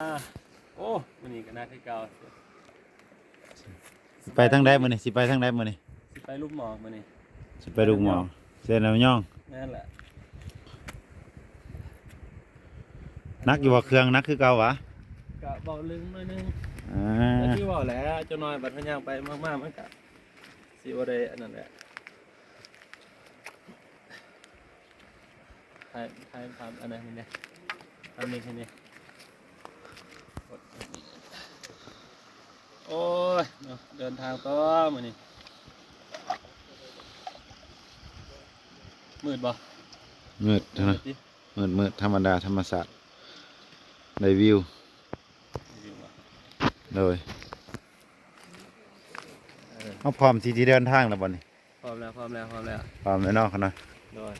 โอ้มันนี่ก็น่าที่เก่าสิไปทางใดมื้อนี้สิไปทางใดมื้อนี้สิไปลูกหมอกมันนี่สิไปลูกหมอเส้นน้ำย่องนั่นแหละนักอยู่ว่าเครื่องนักคือเก่าวะกะบอกลึงหน่อยนึงอ่แต่าที่บอกแล้วเจ้าน้อยบัดพะย่างไปมากๆมันกะสิบ่ได้อันนั้นแหละถ่ายทำอันนั้นนี่ทำนี่แค่นี้โอ้ยเดินทางต่อมื้อนี้มืดบ่ มืดนะมืดธรรมดาธรรมศาสตร์ได้วิวเลยเขาพร้อมที่เดินทางแล้วบ่นี่พร้อมแล้วพร้อมแล้วพร้อมแล้วเนาะนะโดย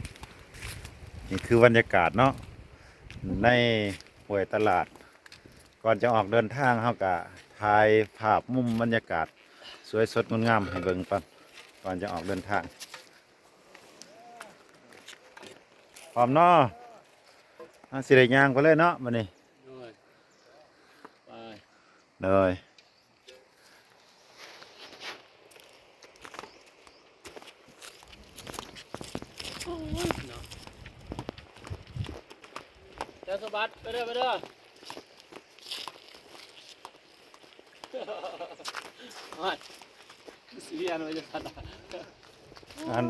นี่คือบรรยากาศเนาะในห้วยตลาดก่อนจะออกเดินทางเขากะถ่ายภาพมุมบรรยากาศสวยสดงดงามให้เบิ่งก่อนจะออกเดินทางพร้อมเนาะสิได้ย่างไปเลยเนาะมื้อนี้ไปเลยเจ้าสบัดไปเด้อไปเด้อสิเรียนไว้จะทัน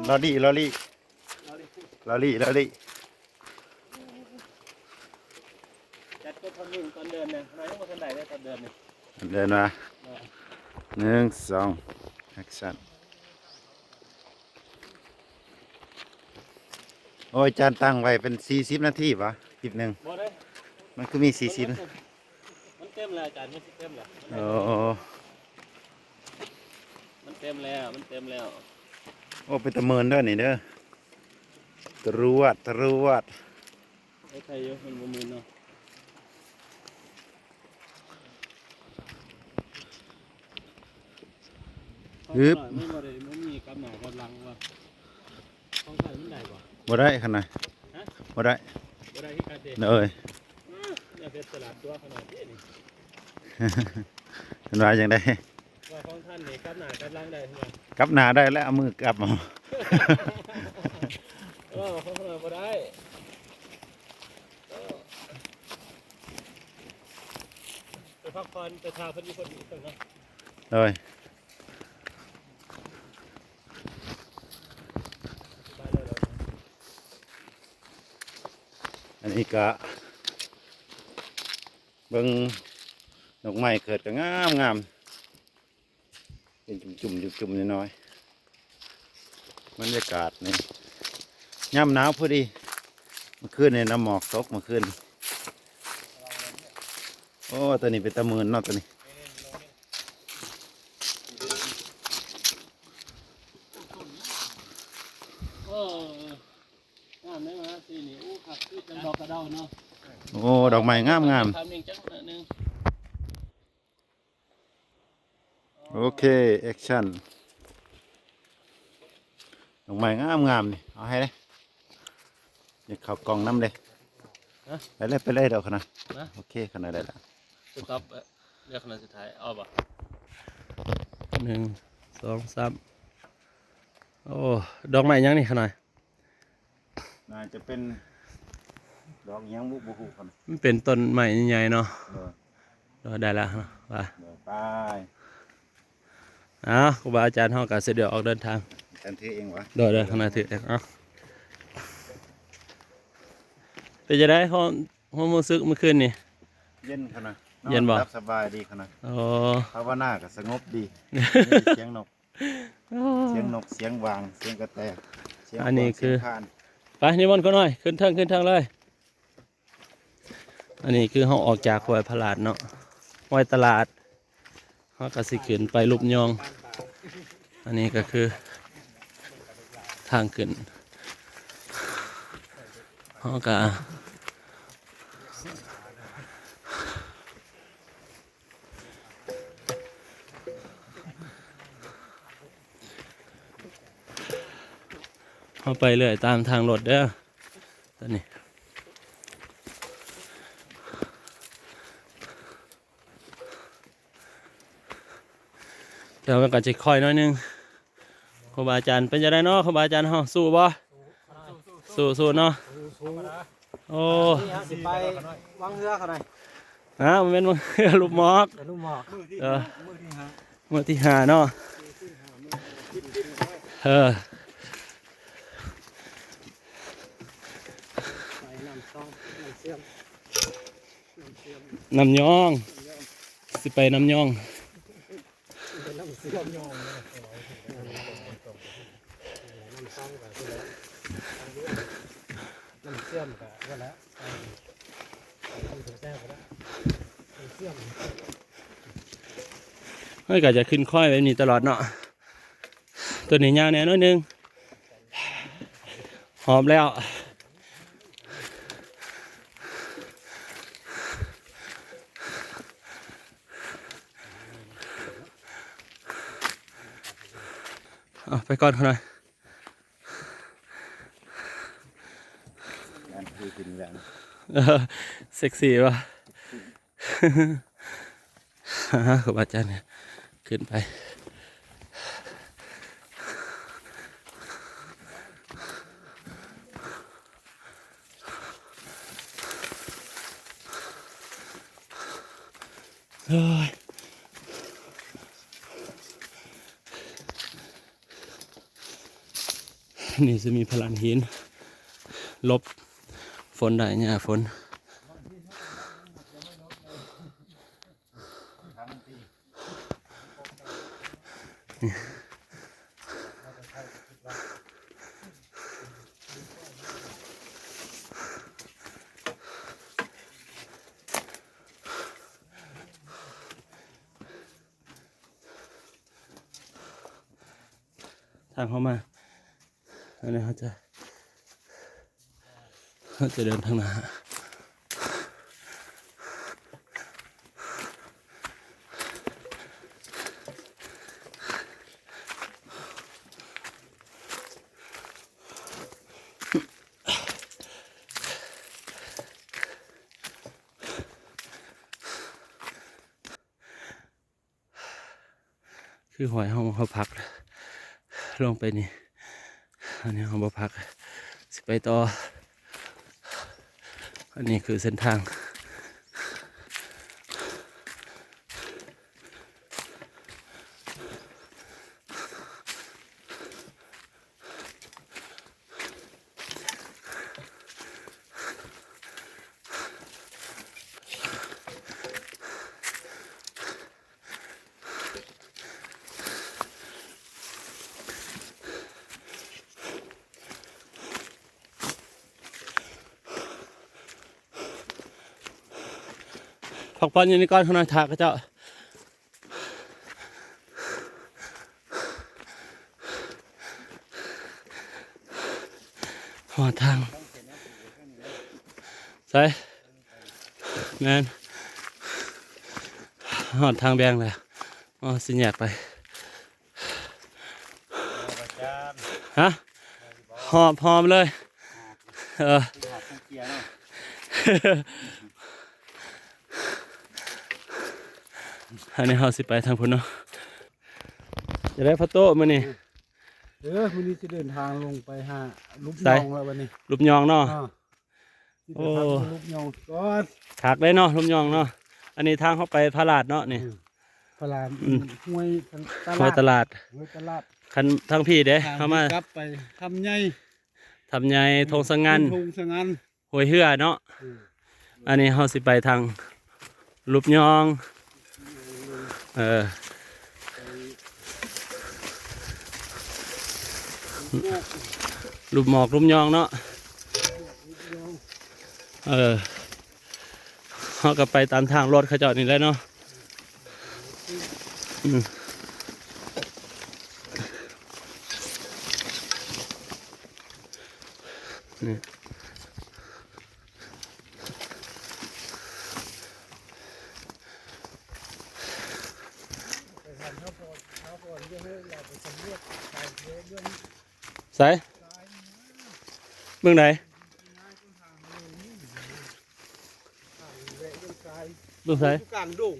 ลอรี่จัดก็ทำนิ่งตอนเดินเนี่ยนายต้องมาทันใดได้ตอนเดินเนี่ยเดินมา1 2 แอคชั่นโอ้ยจานตั้งไว้เป็น40 นาทีปะคลิปหนึ่งบ่ได้มันคือมี40มันเต็มแล้วอาจารย์มันเต็มแล้วโอ้มันเต็มแล้วโอ้เป็นตะเมินเด้อนี่เด้อตรวจไอ้ใครเยอะมันบ่มือเนาะฮึบไม่บ่ได้ไม่มีกำหนดกำลังว่าของใครมันได้บ่บ่ได้ขนาดบ่ได้ที่การเด็ดเลยอย่าเป็นตลาดตัวขนาดนี้นี่เป็นว่าอย่างไรว่าของท่านนี่กำหนดกำลังได้ใช่ไหมกลับหน้าได้แล้วเอามือกลับมาของท่านบ่ได้ไปพักผ่อนไปทาพอดีตรงนั้นเลยอันนี้ก็เบิ่งดอกไม้เกิดก็งามเป็นจุ่มน้อยบรรยากาศนี่ย่ำหนาวพอดีเมื่อคืนในน้ำหมอกตกเมื่อคืนโอ้ตัวนี้เป็นตะมืนเนาะตัวนี้งามได้มาสีนี่อู้ขับคือจังดอกกระเดาเนาะโอ้ดอกไม้งามทำหนึ่งจังหนึ่งโอเคแอคชั่นดอกไม้งามนี่เอาให้เลยอย่าขับกล่องน้ำเลยไปเลยเดี๋ยวขนาดโอเคขนาดได้แล้วสต็อปเรียกขนาดสุดท้ายเอาป่ะ1 2 3โอ้ดอกไม้ยังนี่ขนาดน่าจะเป็นดอกยังบุกครับมันเป็นต้นใหม่ใหญ่ๆเนาะได้แล้วนะไปครูบาอาจารย์ห้องการเสด็จออกเดินทางทันทีเองวะเดินขนาดถือเป็นจะได้ห้องมือซึกเมื่อคืนนี่เย็นขนาดเย็นบ่สบายดีขนาดภาวนาก็สงบดีเสียงนกเสียงวางเสียงกระแตอันนี้คือไปนิมนต์เขาหน่อยขึ้นทางเลยอันนี้คือเขาออกจากห้วยพลาดเนาะห้วยตลาดเขากระสิขึ้นไปลุบยองอันนี้ก็คือทางขึ้นเขาก็เข้าไปเลยตามทางรถเด้อตอนนี้ ดี๋ยวมันก็จะค่อยน้อยนึงครูบาอาจารย์เป็นจะได้เนาะครูบาอาจารย์เฮาสู้บ่สู้เนาะโอ้ สิไปวางเรือเขาหน่อย มันเป็นลูกหมอก แต่ลูกหมอก มื้อที่ห้าเนาะไปน้ำซองน้ำเสื่อม น้ำยองสิไปน้ำยอง เป็นน้ำเสื่อมยองน้ำซองกับน้ำเสื่อมกับว่าแล้วน้ำถึงแท้ก็แล้วน้ำเสื่อม เฮ้ยก็จะขึ้นค่อยแบบนี้ตลอดเนาะตัวนี้ยาวแน่น้อยนึงหอมแล้วไปก่อนเขาหน่อย งานคือกินแหวน เซ็กซี่ว่ะ ครูบาอาจารย์เนี่ยขึ้นไปเฮ้ยนี่จะมีพลังหินลบฝนได้เนี่ยฝนทางเข้ามาอันนี้เขาจะเดินทางหน้าคือหอยเขาพักลงไปนี่อันนี้เขาบ่พักสิไปต่ออันนี้คือเส้นทางพักผ่อนอยู่ในก้อนข้างในถากก็เจ้าหอทางใส่แมนหอทางแบงเลยสิแยกไปฮะหอมเลยอันนี้เราสิไปทางพุ่นเนาะจะได้พระโต๊ะมานี่ วันนี้จะเดินทางลงไปหาลูกยองแล้ววันนี้ ลูกยองเนาะ โอ้ลูกยองก่อน ถากได้เนาะลูกยองเนาะอันนี้ทางเข้าไปพระลาดเนาะนี่ พลานห้วยต ห้วยต ลาด ลาด ห้วยตลาด คันทางพี่เด้เข้ามา กลับไปทำไง ทำไงทงสังงัน ทงสังงัน หวยเหือเนาะอันนี้เราสิไปทางลูกยองลูกหมอกลูกยองเนาะเขาก็ไปตามทางรถเขาจอดนี่แหล้วเนาะนี่ใส่เบื้องไหนเบื้องใส่ กลางโด่ง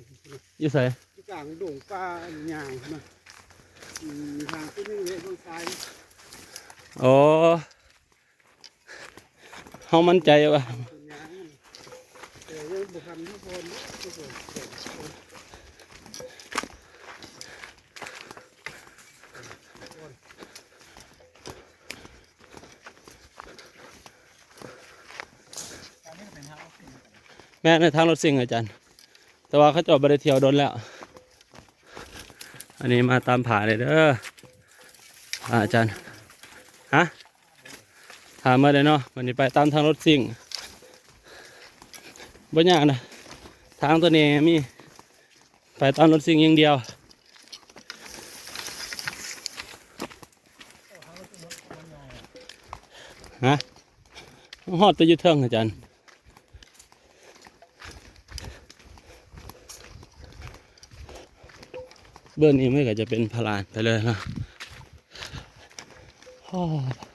อยู่ใส่ กลางโด่งปลาหยางนะ มีทางที่นี่เลยต้นทราย โอ้เฮามั่นใจว่า เป็นยางเดี๋ยวยังบุกคำทุกคนทุกคนอันนี้เป็นทางออกซิ่ง แม่ในทางรถซิ่งอาจารย์ แต่ว่าเขาจอดบริเที่ยวโดนแล้ว อันนี้มาตามผาเลยเด้ออาจารย์ ฮะ ถามมาเลยเนาะวันนี้ไปตามทางรถซิ่งบ่ยากนะ ทางตัวนี้มีไปตามรถซิ่งอย่างเดียว ฮะฮอดไปอยุทเทิงอาจารย์ เบื้องนี้ไม่ก็จะเป็นพลานไปเลยนะฮ่า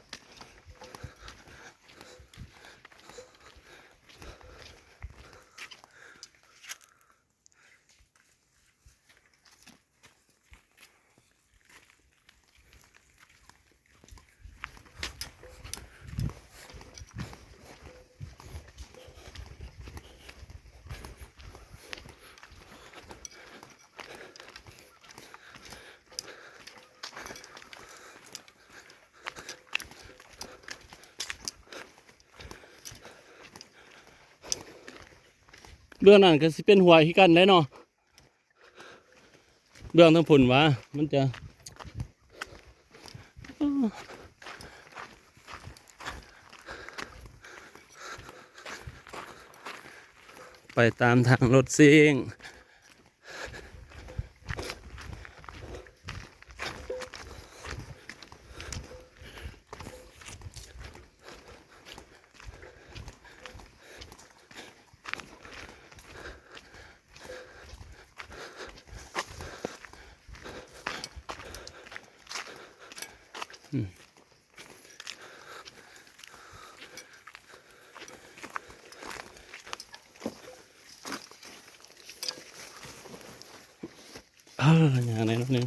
เบื้องนั้นก็สิเป็นหัวที่กันได้เนาะเบื้องทั้งผุนวะมันจะไปตามทางรถซิ่งอย่างไรนิดนึง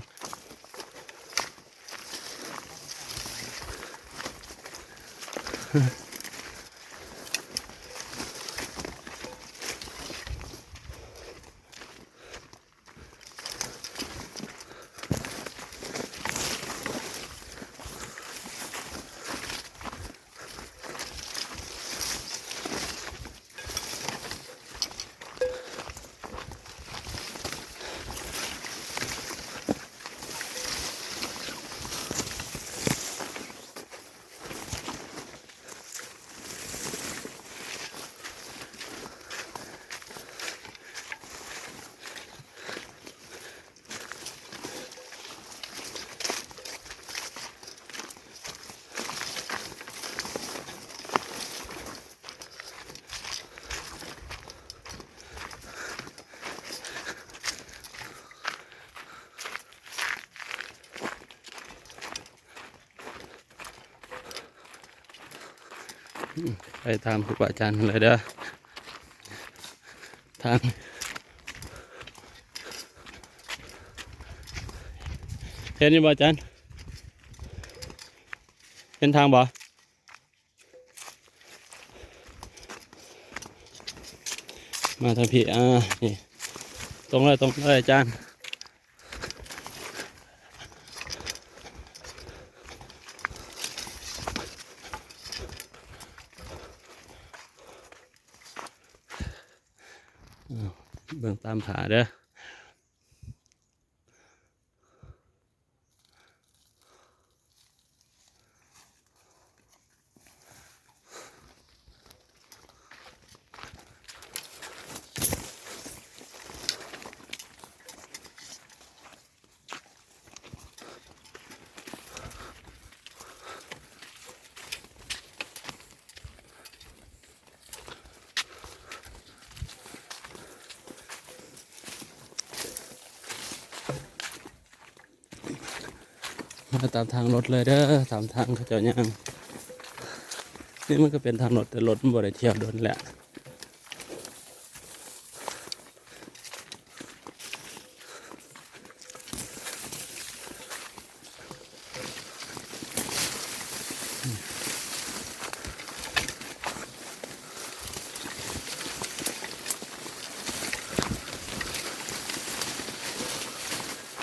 ไปตามครูบาอาจารย์เลยเด้อทางเห็นยังบ่อาจารย์เป็นทางบ่มาทางพี่นี่ตรงเลยอาจารย์เบิ่งตามผาเด้อมาตามทางรถเลยเด้อตามทางเขาเจ้าย่างนี่มันก็เป็นทางรถแต่รถมันบ่ได้เที่ยวโดนแหละ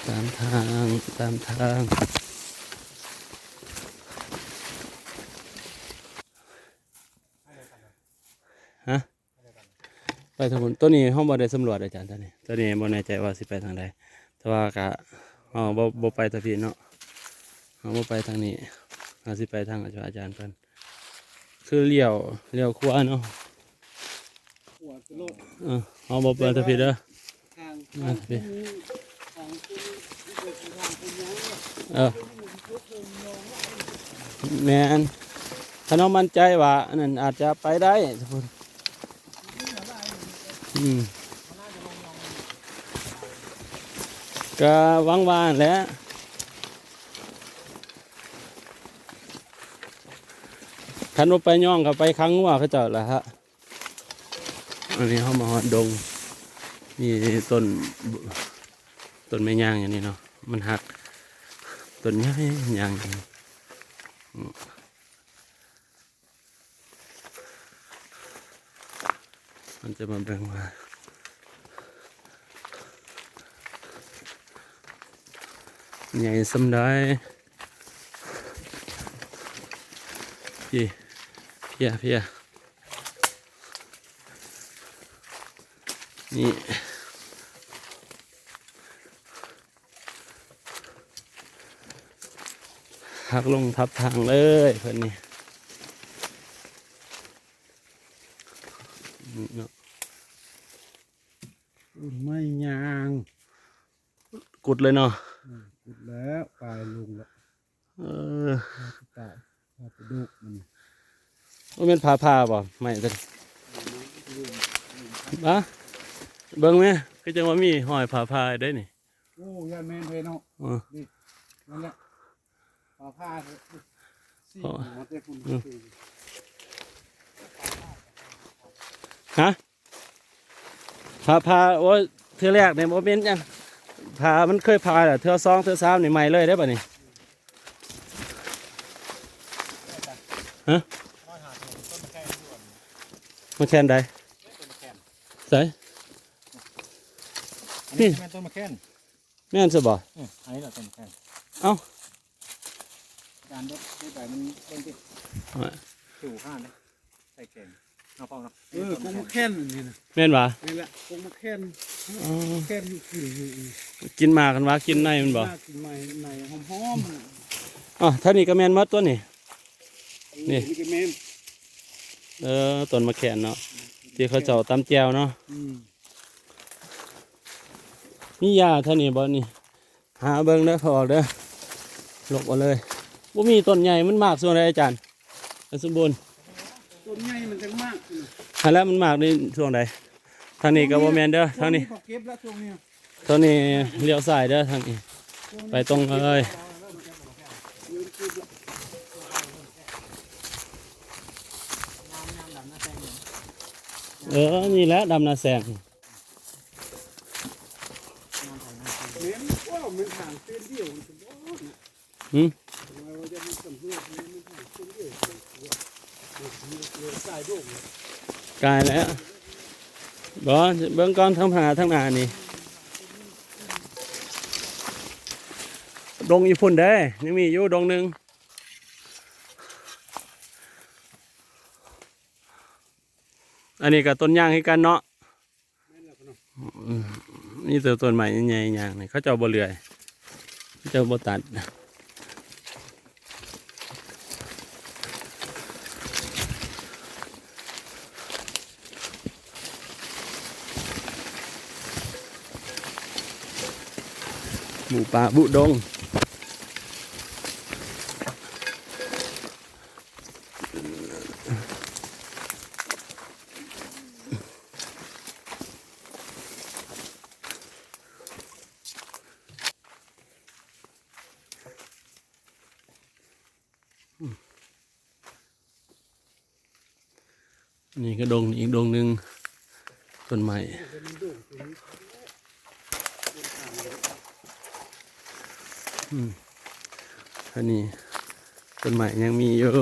ตามทางตามทางฮะไปทางบนตัวนี้ห้องบ่ได้สำรวจอาจารย์ตัวนี้บ่แน่ใจว่าสิไปทางใดแต่ว่ากะบ่ไปทางพี่เนาะบ่ไปทางนี้สิไปทางอาจารย์เพิ่นคือเลี้ยวขวาเนาะ หัวโลด บ่ไปทางพี่เด้อ ทาง มาทางพี่ ทางคุณที่เป็นทางคุณยัง แม่นถ้าน้องมั่นใจว่าอันนั้นอาจจะไปได้ทุกคนก็หวังว่าแหล้วคันว่าไปย่องกับไปครั้งว่าเขาเจ้าละฮะอันนี้เขามาหอดดงมีต้นไม้ย่างอย่างนี้เนาะมันหักต้นใหญ่ย่างอย่างนี้มันจะมาแบ่งมาใหญ่สำได้พี่เพียนี่หักลงทับทางเลยเพื่อนนี่เนาะ ไม่ยาง กุดเลยเนาะ ขุดแล้วปลายลงแล้ว ตายไปดูมัน ว่าเป็นผ้าบ่ไม่จะบ้าเบิ่งไหมก็จังว่ามีหอยผ้าได้นี่ โอ้ยานแมนเพเนาะนี่นั่นแหละผ้าสี่มาเตะคุณ ฮะผ้าโอ้ยเทือแรกเนี่ยโมเป็นยังผ้ามันเคยผ้าแหละเทือสองเทือสามนี่ใหม่เลยได้ป่ะนี่ฮะมาแคนใดใส่ นี่แม่ต้นมะแคน แม่นสิบ่ อันนี้แหละต้นมะแคน เอ้า การรถที่ใบมันเป็นที่สู่ห้านะใส่แกงเอาฟองเนาะกงมะแคนนี่นะ แม่นวะ นี่แหละกงมะแคนแคนกินมากันวะกินในมันบ่ กินใหม่ในหอม อ๋อท่านี่ก็แม่นหมดตัวนี่ นี่ก็แม่น ต้นมะแขนเนาะที่เขาเจ้าตำแจวเนาะมียาเท่านี้บ่นี่หาเบิ่งเด้อพอเด้อลกเอาเลยบ่มีต้นใหญ่มันมากส่วนใดอาจารย์อันสมบูรณ์ ต้นใหญ่มันจังมาก อันแล้วมันมากในช่วงใดทางนี้ก็บ่แม่นเด้อทางนี้ เก็บแล้วช่วงนี้ ทางนี้เลี้ยวซ้ายเด้อทางนี้ไปตรงเลยนี่แหละดำนาแสง เน้นว่ามันห่างเส้นเดียวมันจะว่าเราจะมีสำรวจมันห่างเส้นเดียวสายโด่ง กายแล้วบ่เบิ่งก่อนทั้งหาทั้งหน้านี่ดงอีพุ่นเด้ยังมีอยู่ดงหนึงอันนี้ก็ต้นย่างให้กันเนาะนี่ตัวต้นใหม่ใหญ่ๆอย่างนี่เขาเจ้าบ่เลื่อยเขาเจ้าบ่ตัดหมู่ป่าบุดงนี่ก็ดงอีกดงหนึ่งต้นใหม่อันนี้ต้นใหม่ยังมีเยอะ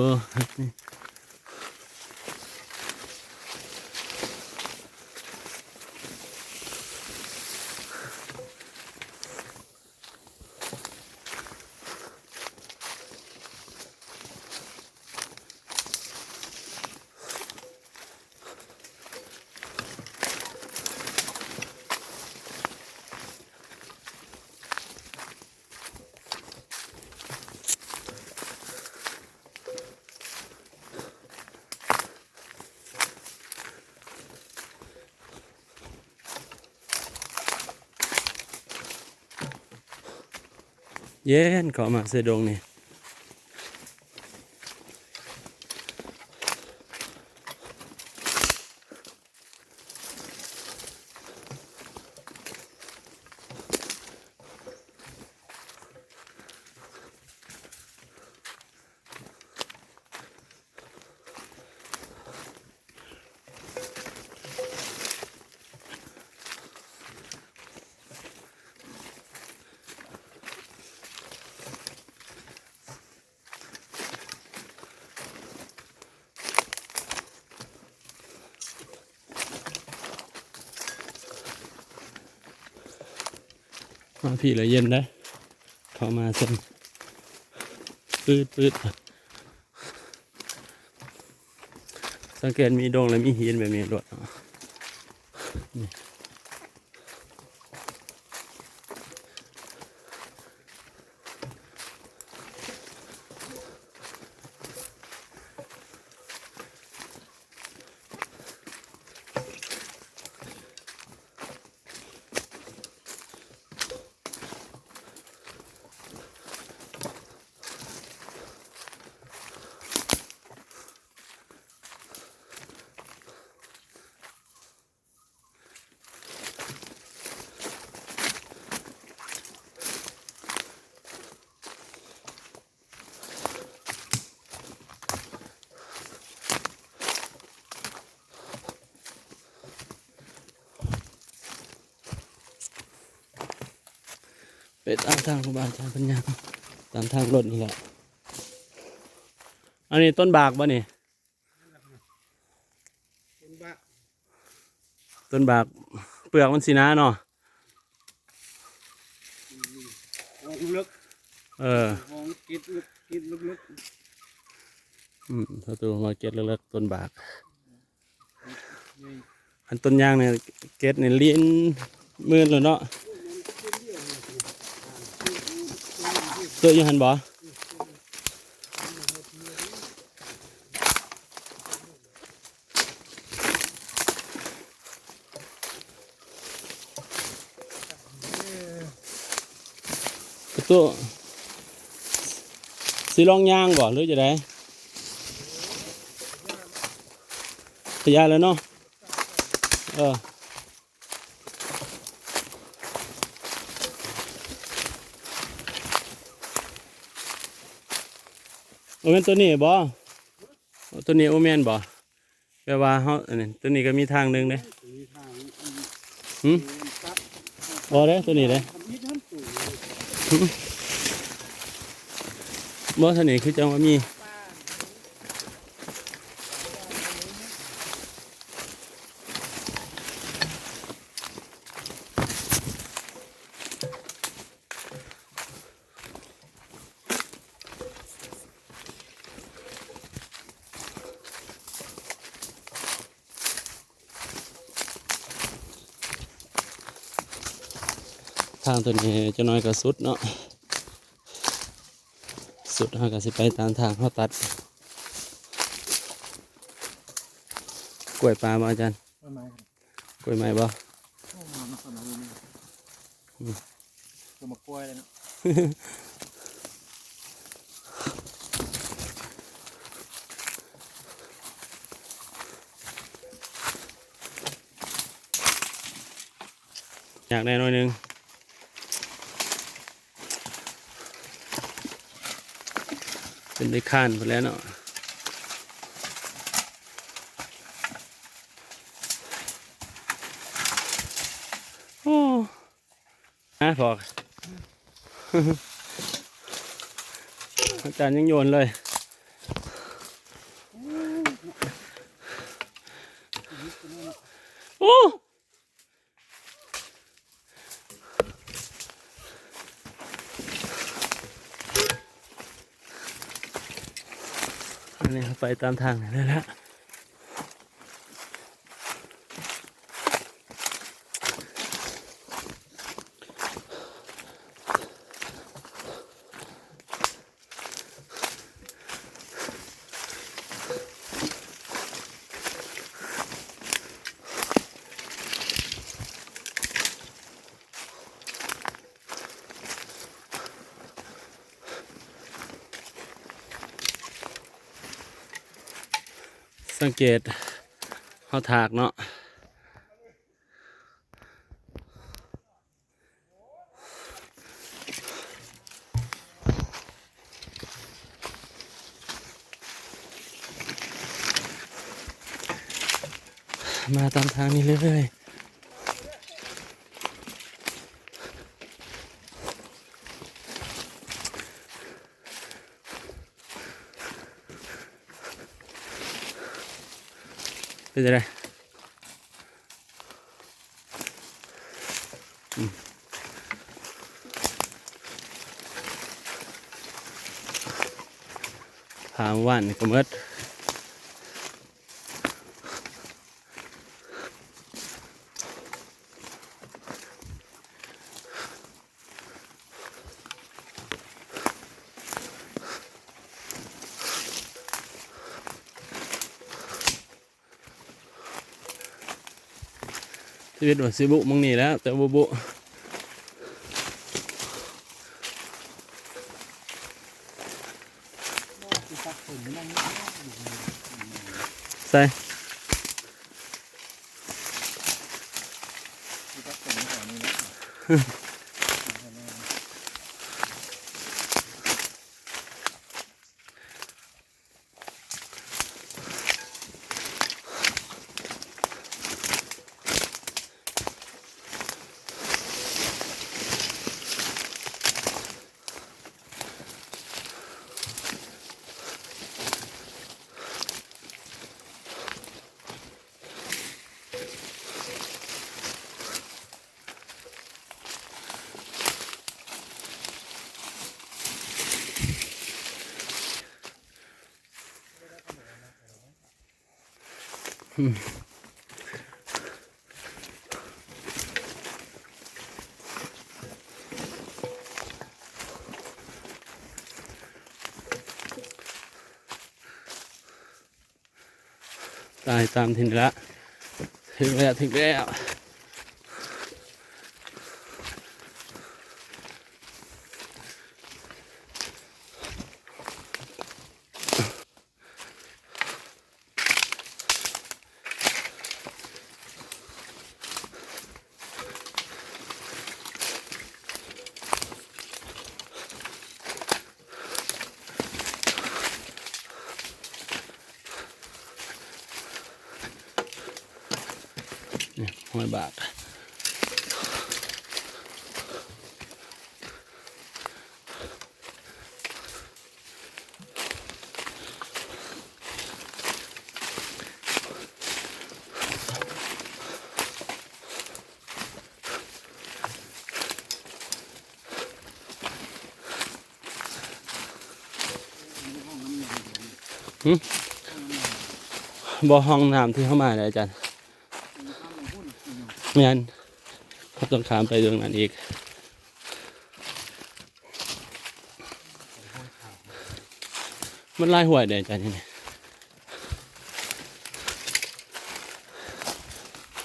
เย็นเข้ามาเสอดงนี่มาพี่เลยเย็นได้เข้ามาเส้นปืดสังเกตมีดงและมีหินแบบนี้ด้วยนี่ไปตามทางของบ้านอาจารย์ปัญญาตามทางรถนี่แหละอันนี้ต้นบากบ่นี่ต้นบากเปลือกมันสีน้าเนาะ ลึก เออ มองกิดลึก ถ้าตัวมาเก็ตเล็กๆต้นบาก อันต้นยางเนี่ยเก็ตเนี่ยลิ้นมือเลยเนาะตัวอยังหันบ่ตัวสีรองยางบ่หรือจะได้พยาแล้วเนาะโอเมนตัวนี้บ่ตัวนี้โอเมนบ่แปลว่าเขาอันนี้ตัวนี้ก็มีทางหนึ่งเด้บ่เด้ตัวนี้เด้บ่ตัวนี้คือจังว่ามีทางตัวนี้จะน้อยก็สุดเนาะสุดเขาก็สิไปตามทางเขาตัดกล้วยปลาบ่อาจารย์ ๆทำไม กล้วยไม้บ่ มาขนาดนี้จะมากล้วยเลยนะ อยากได้หน่อยหนึงเป็นได้ข้านไปแล้วเนาะโอ้นะพอก อาจารย์ยังโยนเลยโอ้อันนี้ไปตามทางนี่แหละ สังเกตเขาถากเนาะมาตามทางนี้เรื่อยๆเป็นยังไงผาว่านก็หมดชีวิตว่าสิบุมึงนี่แล้วแต่บุบุใส่ตายตามทินละถึงแล้วถึงแล้วห้อยบาทบ่อห้องน้ำที่เข้ามาเลยอาจารย์ไม่งั้นเขาต้องข้ามไปตรงนั้นอีกมันไล่หัวเดี๋ยวอาจารย์ยังไง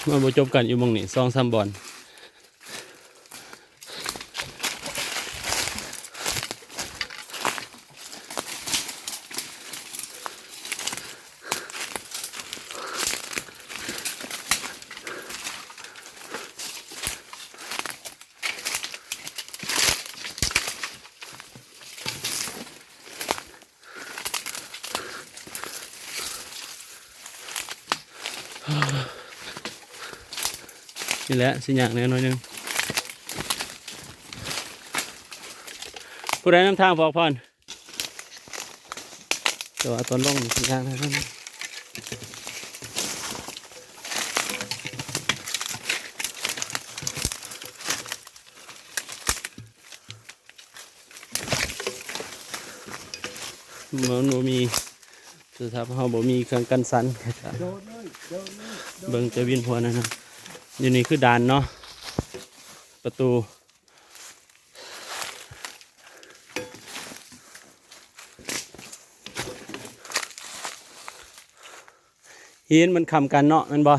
มาบ่จบกันอยู่หมองนี้2-3บอลนี่แหละสิอย่างแน่น้อยหนึงผู้ใดนำทางบอกพรแต่ว่าตอนลงสิอย่างนั้นมันบ่มีสถาพเฮาบ่มีเครื่องกันสั่นเบิ่งจะวินหัวนั่นนะอยู่นี่คือด่านเนาะประตูหินมันคำกันเนาะแมันบ่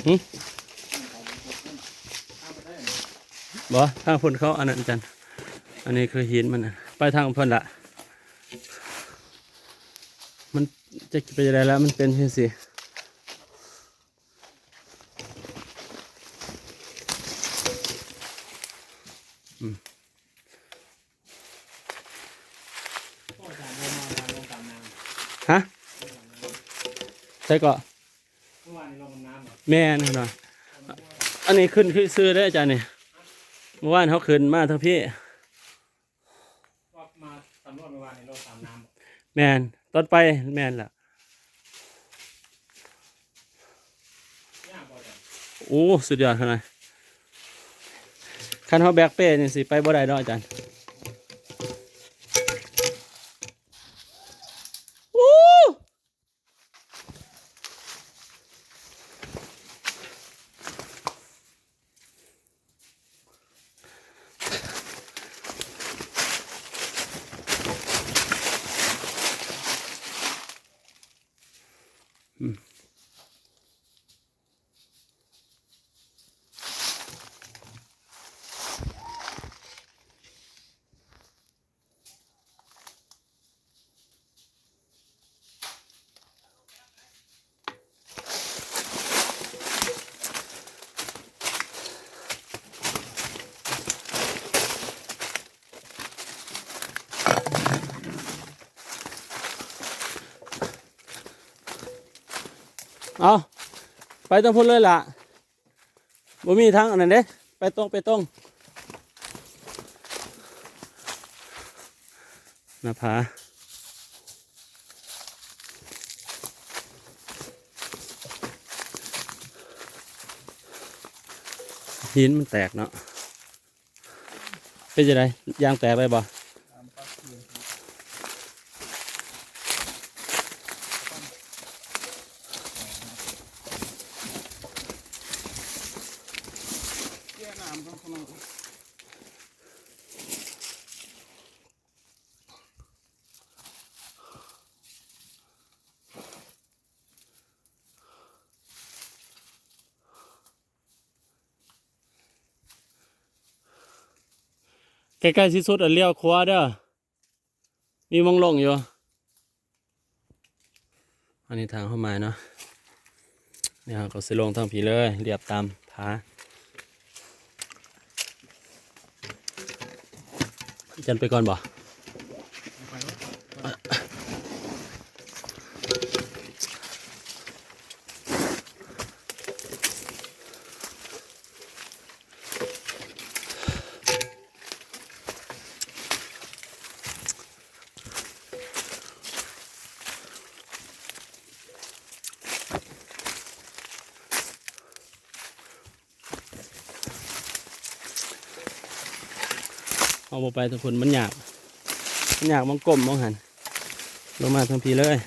หึบ่ทางเพิ่นเขาอันนั้นจันอันนี้คือหินมันน่ะไปทางเพิ่นละมันจะไปยังไงแล้วมันเป็นจังซี่ฮะใช่ก็ เมื่อวานนี้ลงน้ำเหรอ แม่นหน่อยอันนี้ขึ้นคือซื้อได้ออาจารย์นี่เมื่อวานเขาขึ้นมาทั้งพี่ ว่ามาสำรวจเมื่อวานนี้ลงตามน้ำเหรอ แม่นต้นไปแม่นล่ะ ยากบ่จ้ะ โอ้สุดยอดขนาดคันเขาแบกเป้นี่สิไปบ่ได้ดอกอาจารย์โอ้เอาไปต้องพูดเลยล่ะบ่มีทางอันนั้นเด้ไปตรงไปตรงหน้าผาหินมันแตกเนาะเป็นยังไงยางแตกไปบ่ใกล้ๆที่สุดอันเลี้ยวขวาเด้อมีมองลงอยู่อันนี้ทางเข้ามาเนาะเนี่ยก็สิลงทางผีเลยเรียบตามผาจันไปก่อนบ่ เอาไปทุกคนมันอยากมองกลมมองหันลงมาทางพีเลย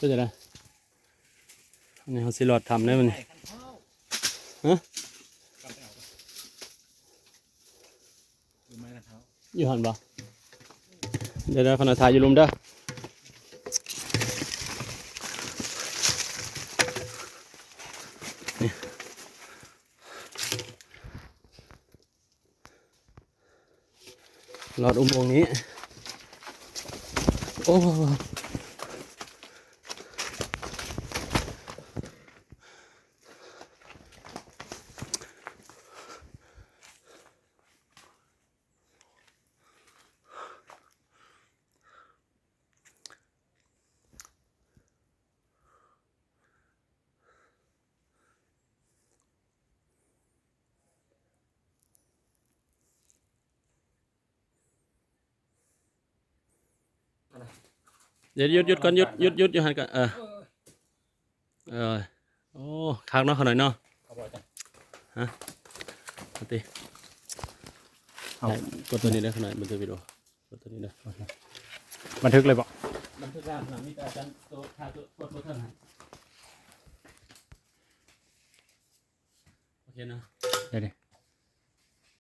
ก็จะได้อันนี้เขาสิรอดทำได้มัน ไข่ขันข้าว ฮะ กลับไปเอาหรือไม้กันเท้า อยู่หันบ่เดี๋ยวขนาดถ่ายอยู่ลุมเด้อนี่หลอดอุโมงค์นี้โอ้ เดี๋ยวหยุดก่อนหยุดอยู่หันก่อนโอ้คักเนาะขอหน่อยเนาะ เอาบ่จ้ะ เอาติกดตัวนี้ได้ขนาดบันทึกวิดีโอกดตัวนี้ได้ บันทึกเลยบ่ บันทึกได้ขนาดมีแต่อาจารย์ตัวค่าตัวกดตัวเท่าไหร่โอเคนะ เดี๋ยวดิ